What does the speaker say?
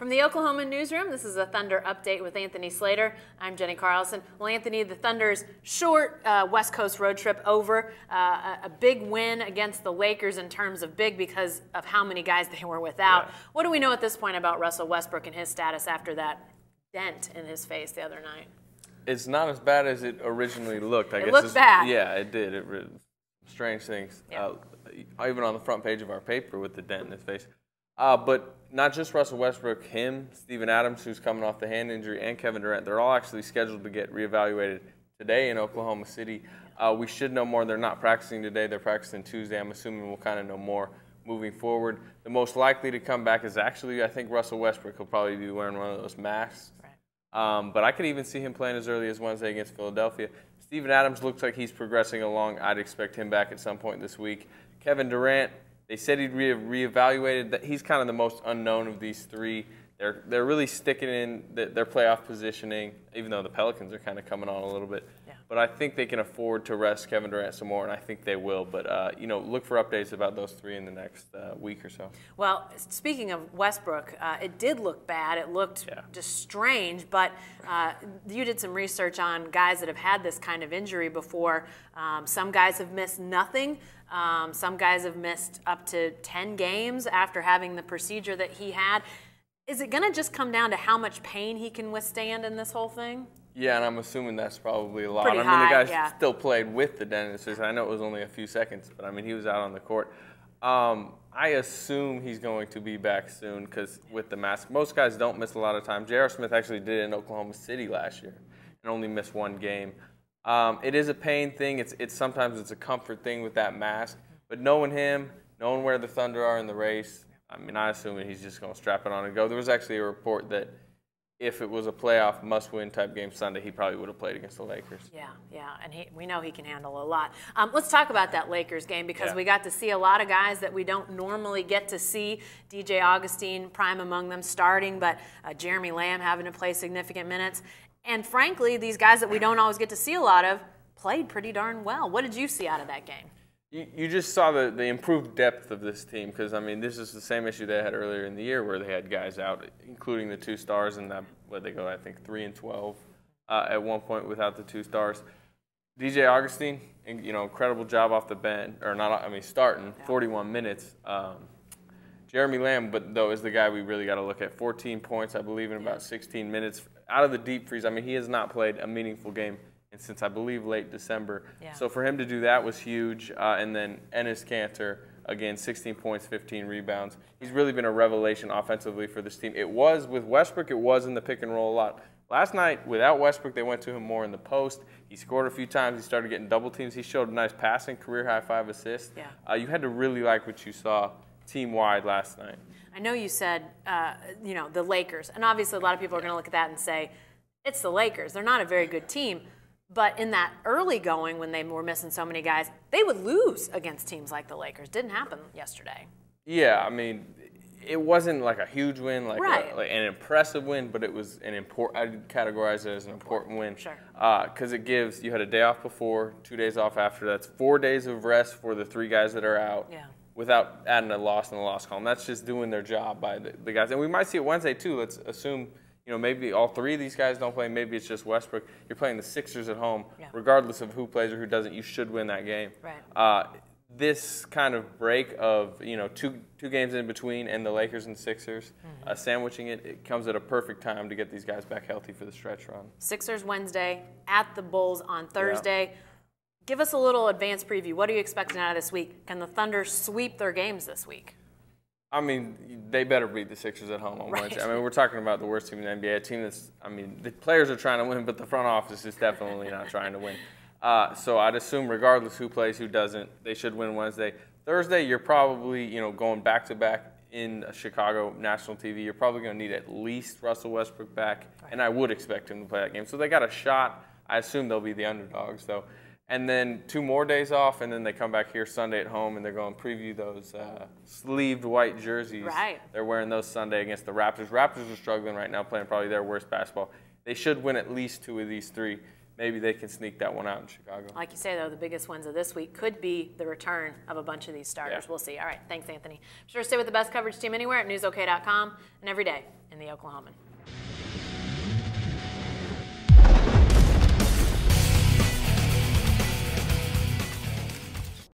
From the Oklahoman newsroom, this is a Thunder update with Anthony Slater. I'm Jenni Carlson. Well, Anthony, the Thunder's short West Coast road trip over, a big win against the Lakers in terms of big because of how many guys they were without. Yeah. What do we know at this point about Russell Westbrook and his status after that dent in his face the other night? It's not as bad as it originally looked. I guess looked bad. Yeah, it did. Strange things. Yeah. Even on the front page of our paper with the dent in his face. But not just Russell Westbrook, him, Steven Adams, who's coming off the hand injury, and Kevin Durant, they're all actually scheduled to get reevaluated today in Oklahoma City. We should know more. They're not practicing today. They're practicing Tuesday. I'm assuming we'll kind of know more moving forward. The most likely to come back is actually, I think, Russell Westbrook. He'll probably be wearing one of those masks. Right. But I could even see him playing as early as Wednesday against Philadelphia. Steven Adams looks like he's progressing along. I'd expect him back at some point this week. Kevin Durant, they said he'd reevaluated. That he's kind of the most unknown of these three. They're really sticking in their playoff positioning, even though the Pelicans are kind of coming on a little bit. Yeah. But I think they can afford to rest Kevin Durant some more, and I think they will. But look for updates about those three in the next week or so. Well, speaking of Westbrook, it did look bad. It looked just strange. But you did some research on guys that have had this kind of injury before. Some guys have missed nothing. Some guys have missed up to 10 games after having the procedure that he had. Is it going to just come down to how much pain he can withstand in this whole thing? Yeah, and I'm assuming that's probably a lot. Pretty I mean, high, the guy still played with the dentist. I know it was only a few seconds, but I mean, he was out on the court. I assume he's going to be back soon because with the mask, most guys don't miss a lot of time. J.R. Smith actually did it in Oklahoma City last year and only missed one game. It is a pain thing. Sometimes it's a comfort thing with that mask. But knowing him, knowing where the Thunder are in the race, I mean, I assume he's just going to strap it on and go. There was actually a report that if it was a playoff must-win type game Sunday, he probably would have played against the Lakers. Yeah, and we know he can handle a lot. Let's talk about that Lakers game because we got to see a lot of guys that we don't normally get to see. DJ Augustine, prime among them, starting, but Jeremy Lamb having to play significant minutes. And frankly, these guys that we don't always get to see a lot of played pretty darn well. What did you see out of that game? You just saw the improved depth of this team because, I mean, this is the same issue they had earlier in the year where they had guys out, including the two stars, and where they go, I think, 3-12 at one point without the two stars. DJ Augustine, incredible job off the bench, or not, I mean, starting 41 minutes. Jeremy Lamb, though, is the guy we really got to look at. 14 points, I believe, in about 16 minutes. Out of the deep freeze, I mean, he has not played a meaningful game since, I believe, late December. Yeah. So for him to do that was huge. And then Enes Kanter, again, 16 points, 15 rebounds. He's really been a revelation offensively for this team. It was with Westbrook, it was in the pick and roll a lot. Last night, without Westbrook, they went to him more in the post. He scored a few times. He started getting double teams. He showed a nice passing, career-high 5 assists. Yeah. You had to really like what you saw team-wide last night. I know you said, the Lakers. And obviously a lot of people are going to look at that and say, it's the Lakers. They're not a very good team. But in that early going, when they were missing so many guys, they would lose against teams like the Lakers. Didn't happen yesterday. Yeah, I mean, it wasn't like a huge win, like an impressive win, but it was an important. I'd categorize it as an important win. Sure. Because it gives you had a day off before, 2 days off after. That's 4 days of rest for the 3 guys that are out. Yeah. Without adding a loss in the loss column. That's just doing their job by the guys. And we might see it Wednesday too. Let's assume. Maybe all 3 of these guys don't play. Maybe it's just Westbrook. You're playing the Sixers at home. Yeah. Regardless of who plays or who doesn't, you should win that game. Right. This kind of break of, two games in between and the Lakers and Sixers, sandwiching it comes at a perfect time to get these guys back healthy for the stretch run. Sixers Wednesday, at the Bulls on Thursday. Yeah. Give us a little advance preview. What are you expecting out of this week? Can the Thunder sweep their games this week? I mean, they better beat the Sixers at home on Wednesday. I mean, we're talking about the worst team in the NBA, a team that's, I mean, the players are trying to win, but the front office is definitely not trying to win. So I'd assume regardless who plays, who doesn't, they should win Wednesday. Thursday, you're probably, going back-to-back in Chicago national TV. You're probably going to need at least Russell Westbrook back, and I would expect him to play that game. So they got a shot. I assume they'll be the underdogs, though. And then 2 more days off, and then they come back here Sunday at home, and they're going to preview those sleeved white jerseys. Right. They're wearing those Sunday against the Raptors. Raptors are struggling right now, playing probably their worst basketball. They should win at least 2 of these 3. maybe they can sneak that one out in Chicago. Like you say, though, the biggest wins of this week could be the return of a bunch of these starters. Yeah. We'll see. All right, thanks, Anthony. Be sure to stay with the best coverage team anywhere at newsok.com and every day in the Oklahoman.